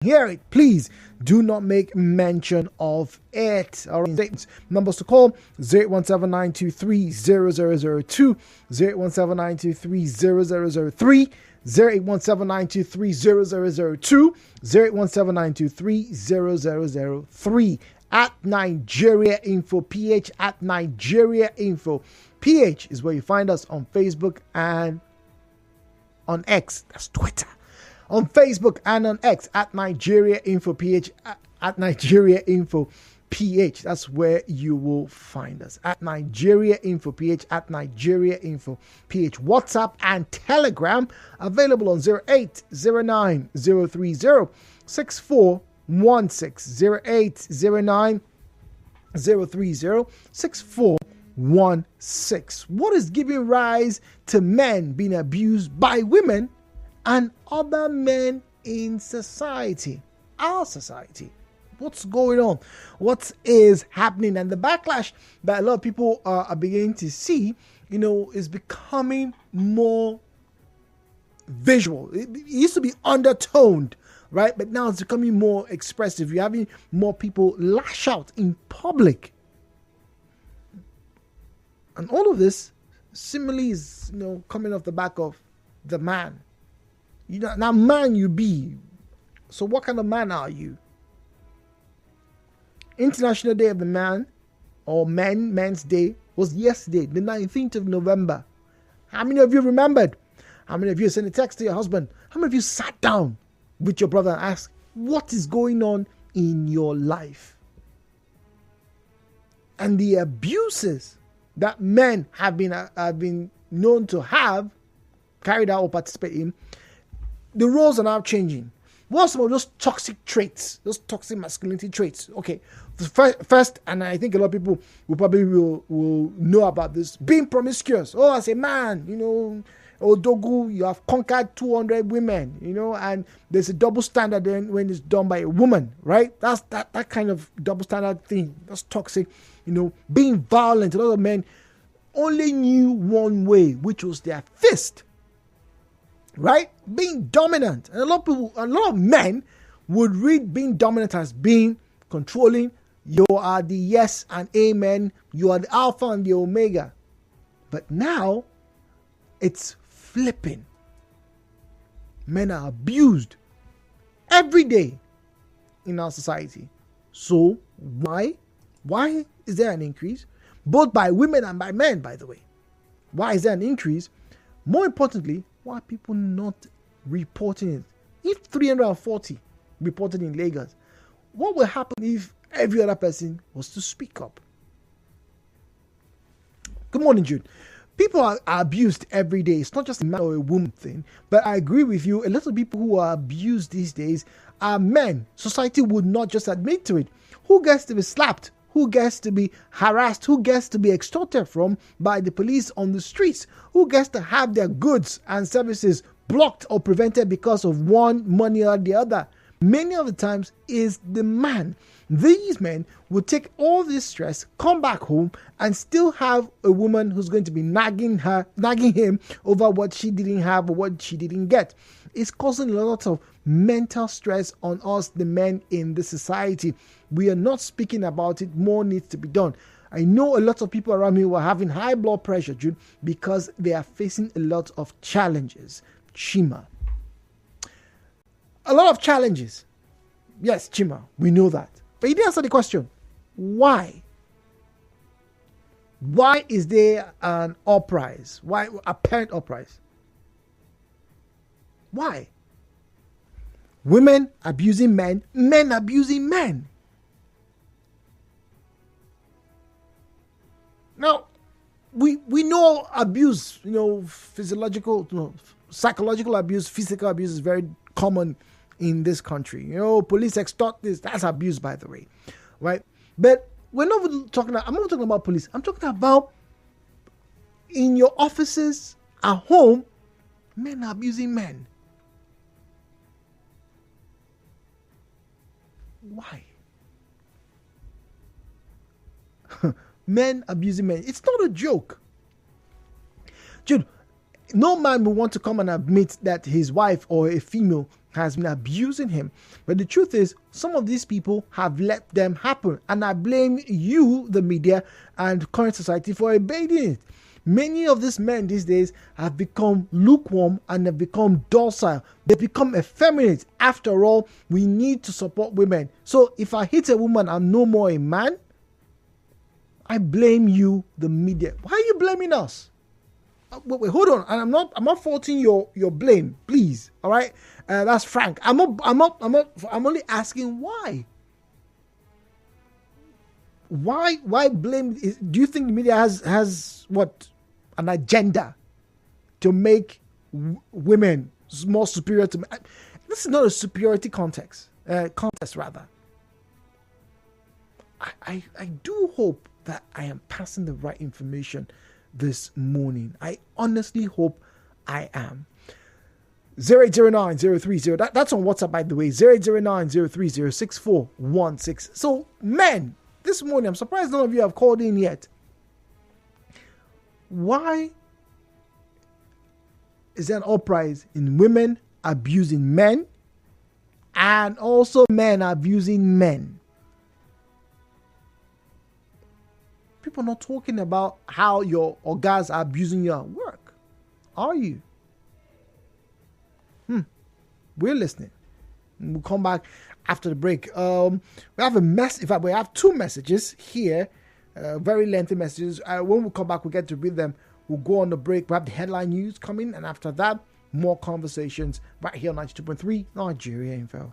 hear it, please do not make mention of it. All right. Numbers to call 0817-923-0002, 0817-923-0003, 0817-923-0002, 0817-923-0003, at Nigeria Info PH, at Nigeria Info PH is where you find us on Facebook and on X. That's Twitter. On Facebook and on X at Nigeria Info PH, at Nigeria Info PH. That's where you will find us. At Nigeria Info PH, at Nigeria Info PH. WhatsApp and Telegram available on 0809 030 6416. 0809 030 6416. What is giving rise to men being abused by women and other men in society, our society? What's going on? What is happening? And the backlash that a lot of people are beginning to see, is becoming more visual. It used to be undertoned, right? But now it's becoming more expressive. You're having more people lash out in public. And all of this seemingly is, coming off the back of the man. Now man you be. So what kind of man are you? International Day of the Man, or Men's Day, was yesterday, the 19th of November. How many of you remembered? How many of you sent a text to your husband? How many of you sat down with your brother and asked, what is going on in your life? And the abuses that men have been known to have carried out or participate in, the roles are now changing. What are some of those toxic traits, those toxic masculinity traits? Okay, first, and I think a lot of people will know about this, being promiscuous. Oh, as a man, Odogu, you have conquered 200 women, and there's a double standard then when it's done by a woman, right? That's that kind of double standard thing. That's toxic. Being violent. A lot of men only knew one way, which was their fist. Right? Being dominant. And a lot of men would read being dominant as being controlling. You are the yes and amen. You are the alpha and the omega. But now, it's flipping. Men are abused every day in our society. So, why? Why is there an increase? Both by women and by men, by the way. Why is there an increase? More importantly, why are people not reporting it? If 340 reported in Lagos, what will happen if every other person was to speak up? Good morning, Jude. People are abused every day. It's not just a man or a woman thing. But I agree with you. A lot of people who are abused these days are men. Society would not just admit to it. Who gets to be slapped? Who gets to be harassed? Who gets to be extorted from by the police on the streets? Who gets to have their goods and services blocked or prevented because of one money or the other? Many of the times is the man. These men will take all this stress, come back home, and still have a woman who's going to be nagging him over what she didn't have or what she didn't get. It's causing a lot of mental stress on us, the men in the society. We are not speaking about it. More needs to be done. I know a lot of people around me who are having high blood pressure, Jude, because they are facing a lot of challenges. Chima. A lot of challenges. Yes, Chima, we know that. But you didn't answer the question. Why? Why is there an uprise? Why apparent uprise? Why? Women abusing men, men abusing men. Now, we know abuse, physiological, psychological abuse, physical abuse is very common in this country. Police extort this. That's abuse, by the way. Right? But I'm not talking about police. I'm talking about in your offices, at home, men are abusing men. Why? Men abusing men. It's not a joke. Dude, no man will want to come and admit that his wife or a female has been abusing him. But the truth is, some of these people have let them happen. And I blame you, the media, and current society for obeying it. Many of these men these days have become lukewarm and have become docile. They've become effeminate. After all, we need to support women. So if I hit a woman, I'm no more a man. I blame you, the media. Why are you blaming us? Wait, hold on. And I'm not faulting your blame, please. All right, that's frank. I'm only asking why. Why blame? Do you think the media has what, an agenda to make women more superior to men? This is not a superiority contest rather. I do hope that I am passing the right information this morning. I honestly hope I am. 0809-030. That's on WhatsApp, by the way. 0809-030-6416. So, men, this morning, I'm surprised none of you have called in yet. Why is there an uprise in women abusing men and also men abusing men? People are not talking about how your guys are abusing you at work. Are you? We're listening. We'll come back after the break. We have in fact, we have two messages here, very lengthy messages. When we come back, we get to read them. We'll go on the break. We have the headline news coming, and after that, more conversations right here on 92.3 Nigeria Info.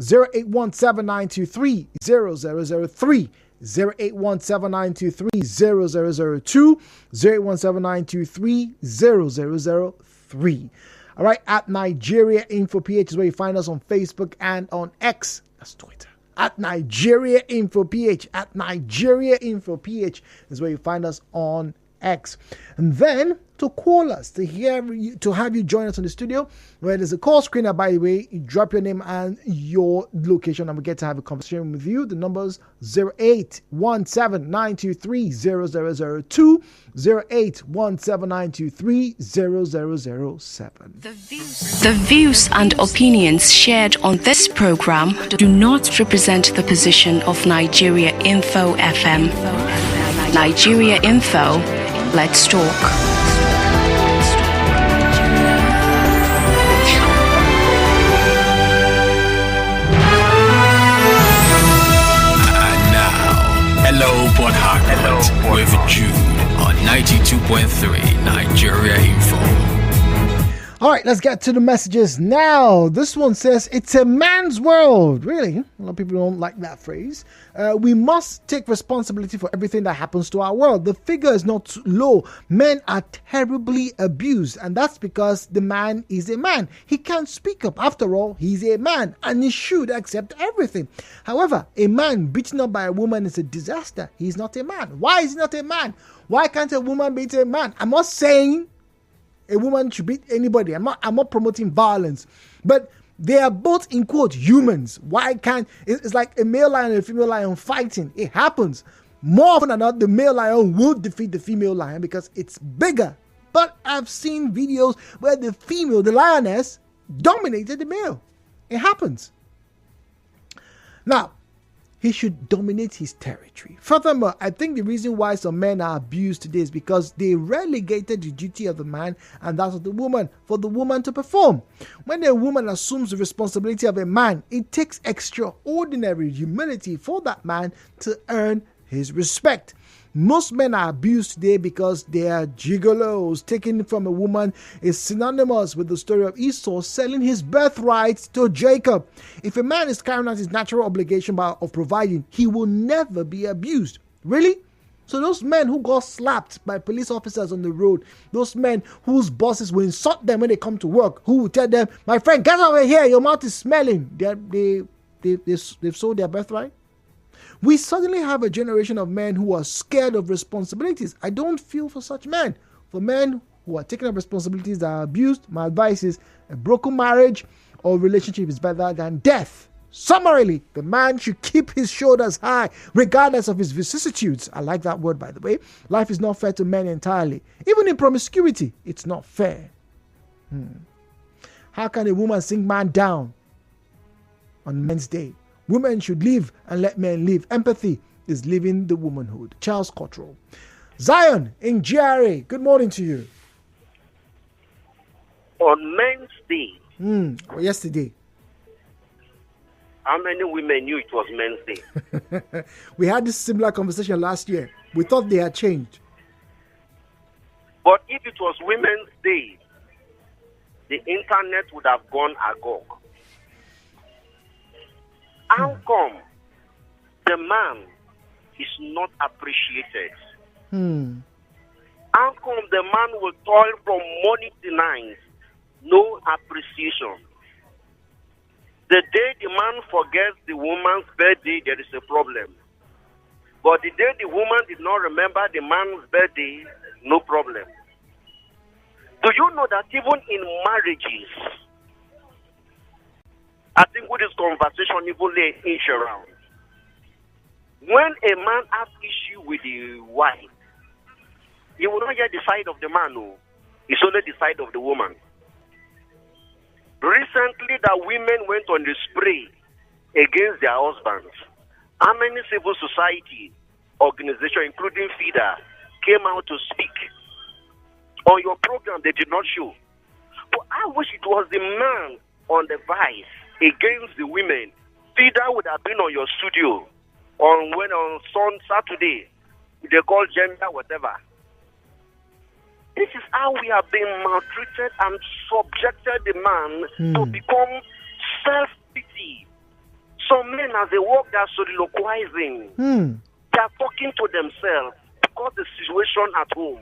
0817-923-0003. 0817-923-0002, 0817-923-0003. All right, at Nigeria Info PH is where you find us on Facebook and on X. That's Twitter. At Nigeria Info PH. At Nigeria Info PH is where you find us on X. And then to call us, to have you join us in the studio, where there's a call screener, by the way. You drop your name and your location, and we get to have a conversation with you. The number's 0817-923-0002, 0817-923-0007. The views and opinions shared on this program do not represent the position of Nigeria Info FM. Nigeria Info, let's talk. Hello, Port Harcourt, with Jude on 92.3 Nigeria Info. All right, let's get to the messages now. This one says, it's a man's world. Really? A lot of people don't like that phrase. We must take responsibility for everything that happens to our world. The figure is not low. Men are terribly abused, and that's because the man is a man. He can't speak up. After all, he's a man, and he should accept everything. However, a man beaten up by a woman is a disaster. He's not a man. Why is he not a man? Why can't a woman beat a man? I'm not saying a woman should beat anybody. I'm not promoting violence, but they are both, in quote, humans. Why can't it's like a male lion and a female lion fighting? It happens. More often than not, the male lion will defeat the female lion because it's bigger. But I've seen videos where the lioness, dominated the male. It happens. Now, he should dominate his territory. Furthermore, I think the reason why some men are abused today is because they relegated the duty of the man and that of the woman for the woman to perform. When a woman assumes the responsibility of a man, it takes extraordinary humility for that man to earn his respect. Most men are abused today because they are gigolos. Taken from a woman is synonymous with the story of Esau selling his birthright to Jacob. If a man is carrying out his natural obligation of providing, he will never be abused. Really? So those men who got slapped by police officers on the road, those men whose bosses will insult them when they come to work, who will tell them, my friend, get over here, your mouth is smelling. They've sold their birthright. We suddenly have a generation of men who are scared of responsibilities. I don't feel for such men. For men who are taking up responsibilities that are abused, my advice is a broken marriage or relationship is better than death. Summarily, the man should keep his shoulders high regardless of his vicissitudes. I like that word, by the way. Life is not fair to men entirely. Even in promiscuity, it's not fair. How can a woman sing man down on Men's Day? Women should live and let men live. Empathy is living the womanhood. Charles Cottrell. Zion in GRA. Good morning to you. On Men's Day. Yesterday. How many women knew it was Men's Day? We had this similar conversation last year. We thought they had changed. But if it was Women's Day, the internet would have gone agog. How come the man is not appreciated? How come the man will toil from morning to night? No appreciation. The day the man forgets the woman's birthday, there is a problem. But the day the woman did not remember the man's birthday, no problem. Do you know that even in marriages, I think with this conversation, even lay an inch around. When a man has issue with the wife, he will not hear the side of the man, no. It's only the side of the woman. Recently, the women went on the spray against their husbands. How many civil society organizations, including FIDA, came out to speak? On your program, they did not show. But I wish it was the man on the vice against the women. FIDA would have been on your studio on Saturday. They call gender whatever. This is how we have been maltreated and subjected the man to become self-pity Some men, as they walk, they are soliloquizing. They are talking to themselves because the situation at home.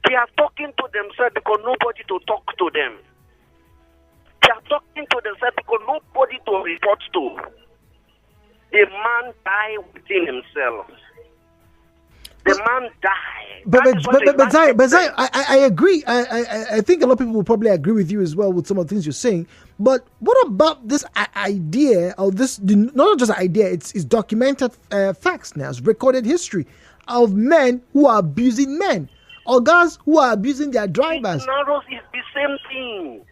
They are talking to themselves because nobody to talk to them. They are talking to themselves because nobody to report to. The man died within himself. The man died. But Zion, I agree. I think a lot of people will probably agree with you as well with some of the things you're saying. But what about this idea, or this, not just idea, it's documented facts now, it's recorded history of men who are abusing men, or guys who are abusing their drivers. Narrows is the same thing.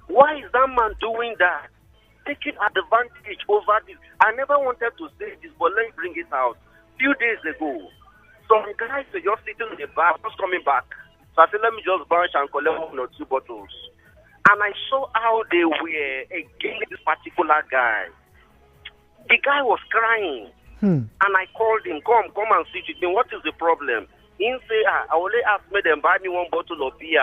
Why is that man doing that? Taking advantage over this. I never wanted to say this, but let me bring it out. Few days ago, some guys were just sitting in the bar, just coming back. So I said, let me just branch and collect 1 or 2 bottles. And I saw how they were against this particular guy. The guy was crying. And I called him, come and sit with me. What is the problem? He said, I only asked me them buy me 1 bottle of beer.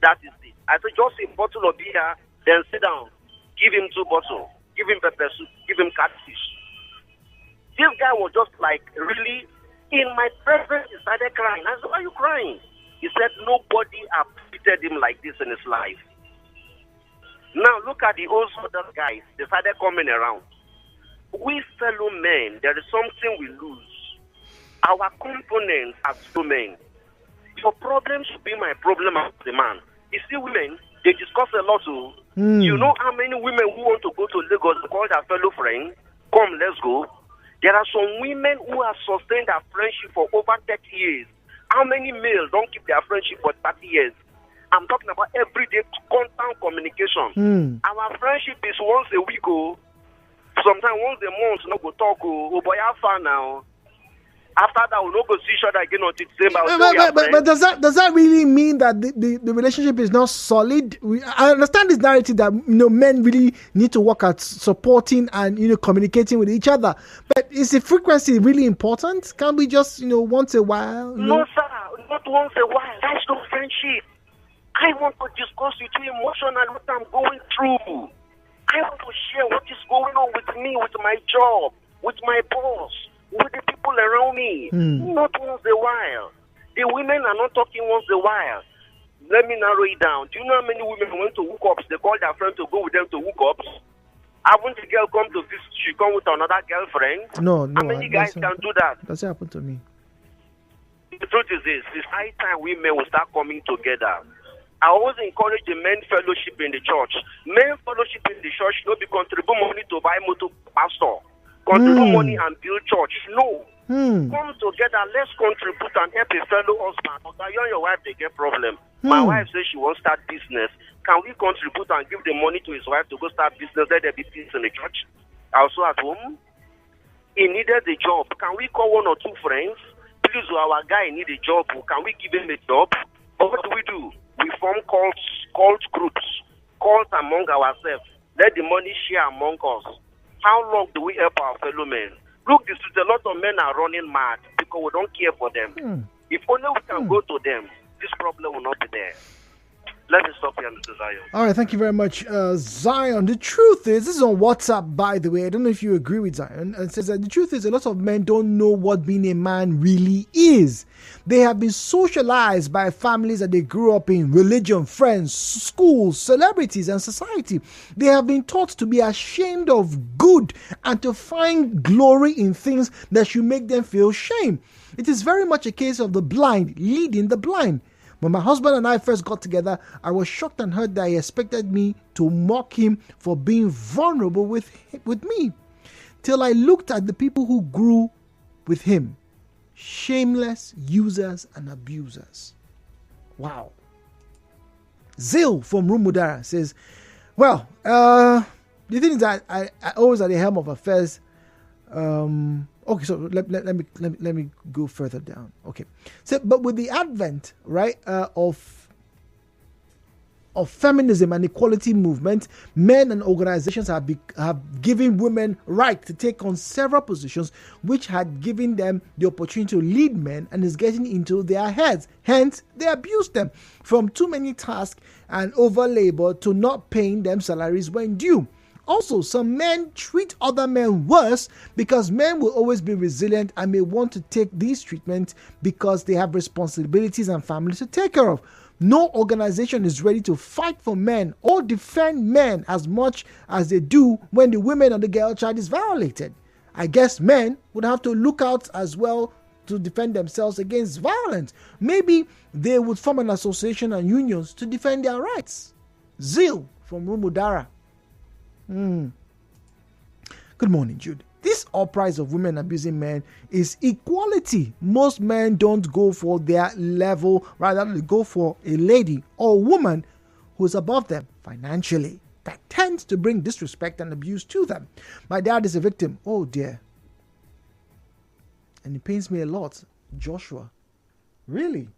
That is it. I said, just a bottle of beer, then sit down. Give him 2 bottles. Give him pepper soup. Give him catfish. This guy was just like, really? In my presence, he started crying. I said, why are you crying? He said, nobody has treated him like this in his life. Now, look at the old other guys. They started coming around. We fellow men, there is something we lose. Our components as men. Your problem should be my problem as a man. You see, women, they discuss a lot too. You know how many women who want to go to Lagos call their fellow friend, come, let's go. There are some women who have sustained their friendship for over 30 years. How many males don't keep their friendship for 30 years? I'm talking about everyday constant communication. Our friendship is once a week, sometimes once a month, no go talk, boy, how far now? After that, we'll not go see each other again until December. But does that really mean that the relationship is not solid? I understand this narrative that men really need to work at supporting and communicating with each other. But is the frequency really important? Can't we just once a while? No, sir, not once a while. That's no friendship. I want to discuss with you emotionally what I'm going through. I want to share what is going on with me, with my job, with my boss, with the people around me. Not once a while. The women are not talking once a while. Let me narrow it down. Do you know how many women went to hookups? They called their friend to go with them to hookups. Haven't the girl come to visit? She come with another girlfriend? No. How many guys can do that? Doesn't happen to me. The truth is this. It's high time women will start coming together. I always encourage the men fellowship in the church. Men fellowship in the church no be contribute money to buy motor pastor. Contribute money and build church. No. Come together, let's contribute and help a fellow husband. Okay, you and your wife, they get problem. My wife says she wants to start business. Can we contribute and give the money to his wife to go start business? Let there be peace in the church. Also at home. He needed a job. Can we call 1 or 2 friends? Please, our guy need a job. Can we give him a job? But what do? We form cult groups, cults among ourselves. Let the money share among us. How long do we help our fellow men? Look, this is a lot of men are running mad because we don't care for them. If only we can go to them, this problem will not be there. Let me stop here, Mr. Zion. All right, thank you very much, Zion. The truth is, this is on WhatsApp, by the way. I don't know if you agree with Zion. It says that the truth is a lot of men don't know what being a man really is. They have been socialized by families that they grew up in, religion, friends, schools, celebrities, and society. They have been taught to be ashamed of good and to find glory in things that should make them feel shame. It is very much a case of the blind leading the blind. When my husband and I first got together, I was shocked and hurt that he expected me to mock him for being vulnerable with me. Till I looked at the people who grew with him. Shameless users and abusers. Wow. Zil from Rumudara says, well, the thing is that I always at the helm of affairs. Okay, so let me go further down. Okay, so but with the advent, right, of feminism and equality movement, men and organizations have given women right to take on several positions, which had given them the opportunity to lead men and is getting into their heads. Hence, they abuse them from too many tasks and over labor to not paying them salaries when due. Also, some men treat other men worse because men will always be resilient and may want to take these treatments because they have responsibilities and families to take care of. No organization is ready to fight for men or defend men as much as they do when the women or the girl child is violated. I guess men would have to look out as well to defend themselves against violence. Maybe they would form an association and unions to defend their rights. Zeal from Rumudara. Good morning, Jude. This uprise of women abusing men is equality. Most men don't go for their level, rather they go for a lady or woman who is above them financially. That tends to bring disrespect and abuse to them. My dad is a victim. Oh dear. And it pains me a lot. Joshua. Really?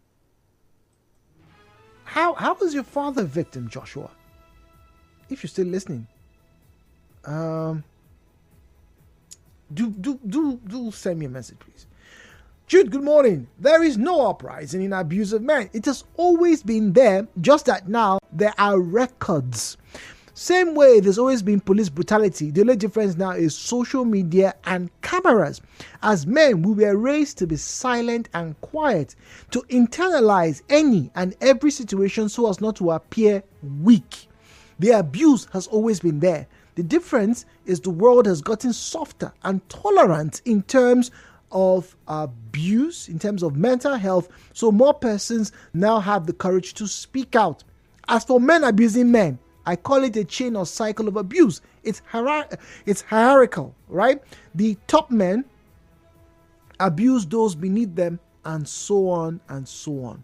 How was your father a victim, Joshua? If you're still listening. Do send me a message, please. Jude, good morning. There is no uprising in abuse of men. It has always been there, just that now there are records. Same way there's always been police brutality. The only difference now is social media and cameras. As men, we were raised to be silent and quiet, to internalize any and every situation so as not to appear weak. The abuse has always been there. The difference is the world has gotten softer and tolerant in terms of abuse, in terms of mental health, so more persons now have the courage to speak out. As for men abusing men, I call it a chain or cycle of abuse. It's hierarchical, right? The top men abuse those beneath them, and so on and so on.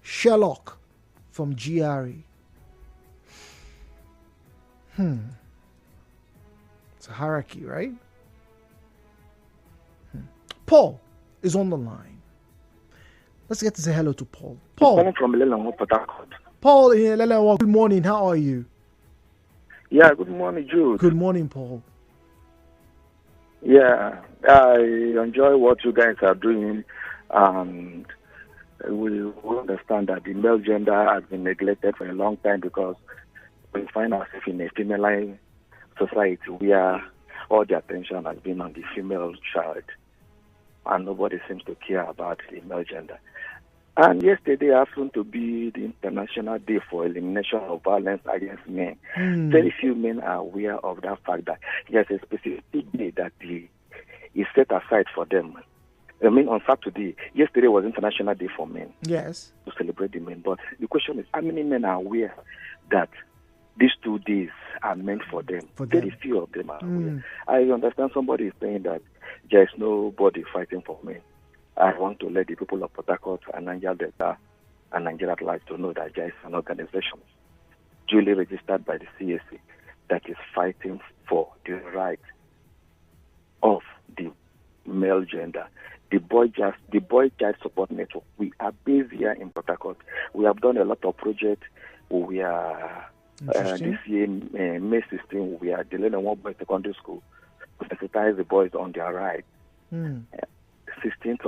Sherlock from GRE. It's a hierarchy, right? Paul is on the line. Let's get to say hello to Paul. Paul from Lelangwa, Port Harcourt. Paul in Lelangwa, good morning. How are you? Yeah, good morning, Jude. Good morning, Paul. Yeah, I enjoy what you guys are doing, and we understand that the male gender has been neglected for a long time because we find ourselves in a female society where all the attention has been on the female child and nobody seems to care about the male gender. And yesterday happened to be the International Day for Elimination of Violence Against Men. Very few men are aware of that fact that there's a specific day that is set aside for them. I mean, on Saturday, yesterday was International Day for Men. Yes. To celebrate the men. But the question is, how many men are aware that these 2 days are meant for them? Very few of them are aware. I understand somebody is saying that there is nobody fighting for men. I want to let the people of Port Harcourt and Nigeria Delta and Nigeria at large to know that there is an organization duly registered by the CAC that is fighting for the right of the male gender. The Boy Child Support Network. We are based here in Port Harcourt. We have done a lot of projects. We are this year, May 16, we are dealing on one boy secondary school to sensitize the boys on their rights. 17th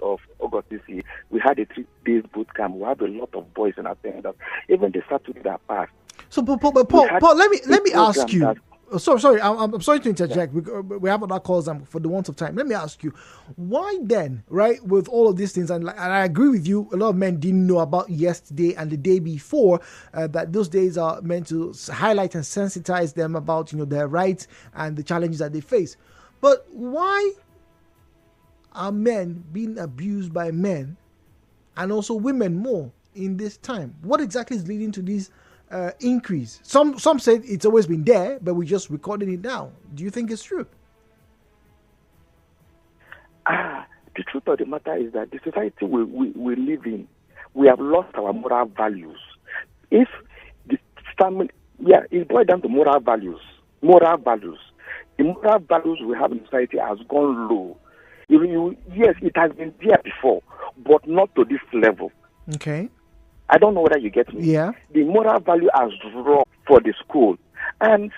of August this year, we had a 3 days boot camp. We have a lot of boys in attendance. Even the Saturday that passed. So, Paul, let me ask you. Sorry, I'm sorry to interject. Yeah. We have other calls for the want of time. Let me ask you, why then, right, with all of these things, and I agree with you, a lot of men didn't know about yesterday and the day before, that those days are meant to highlight and sensitize them about, their rights and the challenges that they face. But why are men being abused by men and also women more in this time? What exactly is leading to these increase? Some say it's always been there, but we're just recording it now. Do you think it's true? The truth of the matter is that the society we live in, we have lost our moral values. If the family, it boils down to moral values. The moral values we have in society has gone low. Yes, it has been there before, but not to this level. Okay. I don't know whether you get me. Yeah. The moral value has dropped for the school. And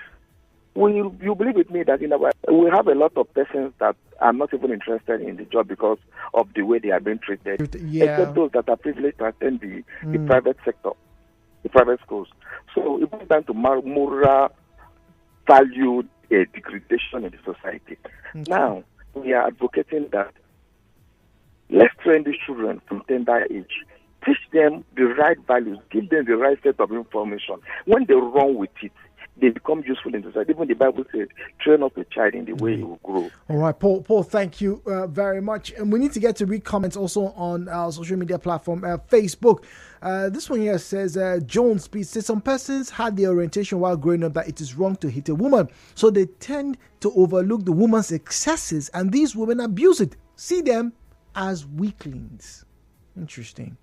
you believe with me that we have a lot of persons that are not even interested in the job because of the way they are being treated. Yeah. Except those that are privileged to attend the private sector. the private schools. So it boils down to moral value degradation in the society. Okay. Now, we are advocating that let's train these children from tender age. Teach them the right values. Give them the right set of information. When they run with it, they become useful in society. Even the Bible says, train up a child in the way he will grow. All right, Paul, thank you very much. And we need to get to read comments also on our social media platform, Facebook. This one here says, Jones, please say some persons had the orientation while growing up that it is wrong to hit a woman. So they tend to overlook the woman's excesses, and these women abuse it. See them as weaklings. Interesting.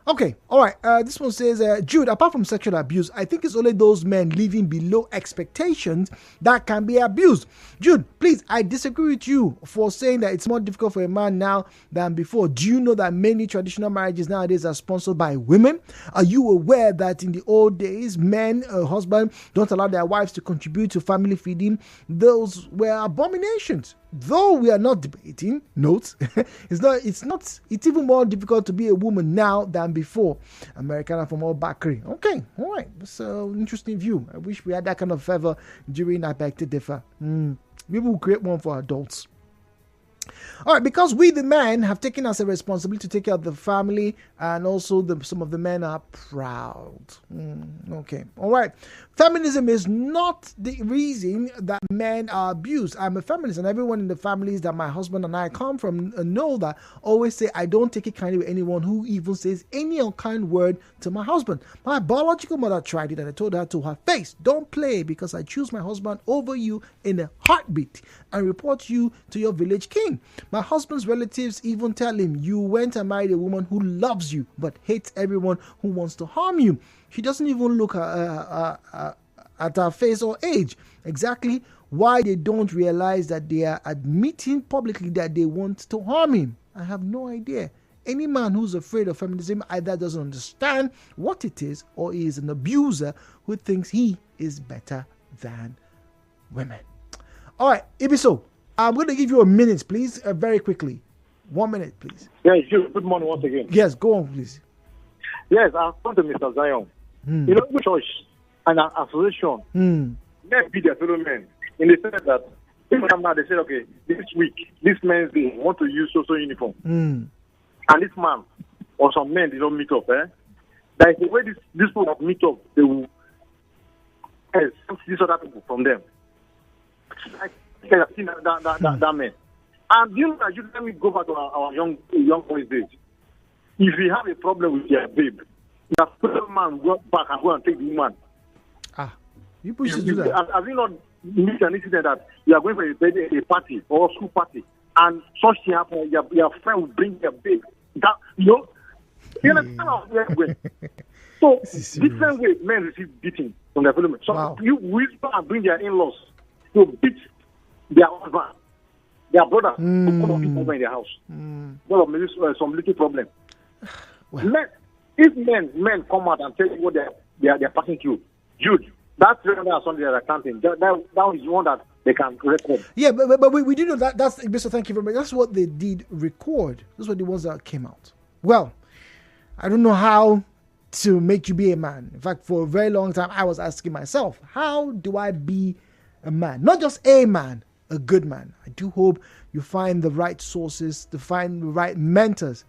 Okay, all right. This one says, Jude, apart from sexual abuse, I think it's only those men living below expectations that can be abused. Jude, please, I disagree with you for saying that it's more difficult for a man now than before. Do you know that many traditional marriages nowadays are sponsored by women? Are you aware that in the old days, men, husbands, don't allow their wives to contribute to family feeding? Those were abominations. Though we are not debating, note, it's even more difficult to be a woman now than before. Americana from all Bakri. Okay, all right. So interesting view. I wish we had that kind of favor during I beg to differ. Maybe we'll create one for adults. All right, because we the men have taken us a responsibility to take care of the family, and also some of the men are proud. Okay, all right. Feminism is not the reason that men are abused. I'm a feminist, and everyone in the families that my husband and I come from know that. Always say I don't take it kindly with anyone who even says any unkind word to my husband. My biological mother tried it, and I told her to her face, don't play, because I choose my husband over you in a heartbeat and report you to your village king. My husband's relatives even tell him, you went and married a woman who loves you but hates everyone who wants to harm you. She doesn't even look at her face or age. Exactly why they don't realize that they are admitting publicly that they want to harm him. I have no idea. Any man who's afraid of feminism either doesn't understand what it is, or he is an abuser who thinks he is better than women. All right, Ibiso, I'm going to give you a minute, please, very quickly. 1 minute, please. Yes, good morning once again. Yes, go on, please. Yes, I've come to Mr. Zion. You know, church and an association, let's be their fellow men. In the sense that, now they say, okay, this week, this men's day, want to use social uniform. And this man, or some men, they don't meet up. There is a way this people meet up, they will these other people from them. I think I've seen that man. And you know, let me go back to our young boys' days. If you have a problem with your babe, the fellow man go back and go and take the woman. You push to do that. Have you not met an incident that you are going for a party or a school party, and such thing happens, your friend will bring your babe? That, you understand how we're going. So, different ways men receive beating from their fellow men. So, you whisper and bring their in-laws to beat their husband, their brother, to come up over in their house. Well, maybe some little problem. If men come out and tell you what they're passing through, Jude, that's something that I can't think. That is one that they can record. Yeah, but we do know that. That's Mr. Thank you very much. That's what they did record. Those were the ones that came out. Well, I don't know how to make you be a man. In fact, for a very long time, I was asking myself, how do I be a man? Not just a man, a good man. I do hope you find the right sources, to find the right mentors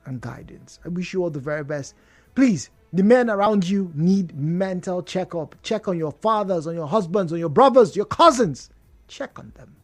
and guidance. I wish you all the very best. Please, the men around you need mental checkup. Check on your fathers, on your husbands, on your brothers, your cousins. Check on them.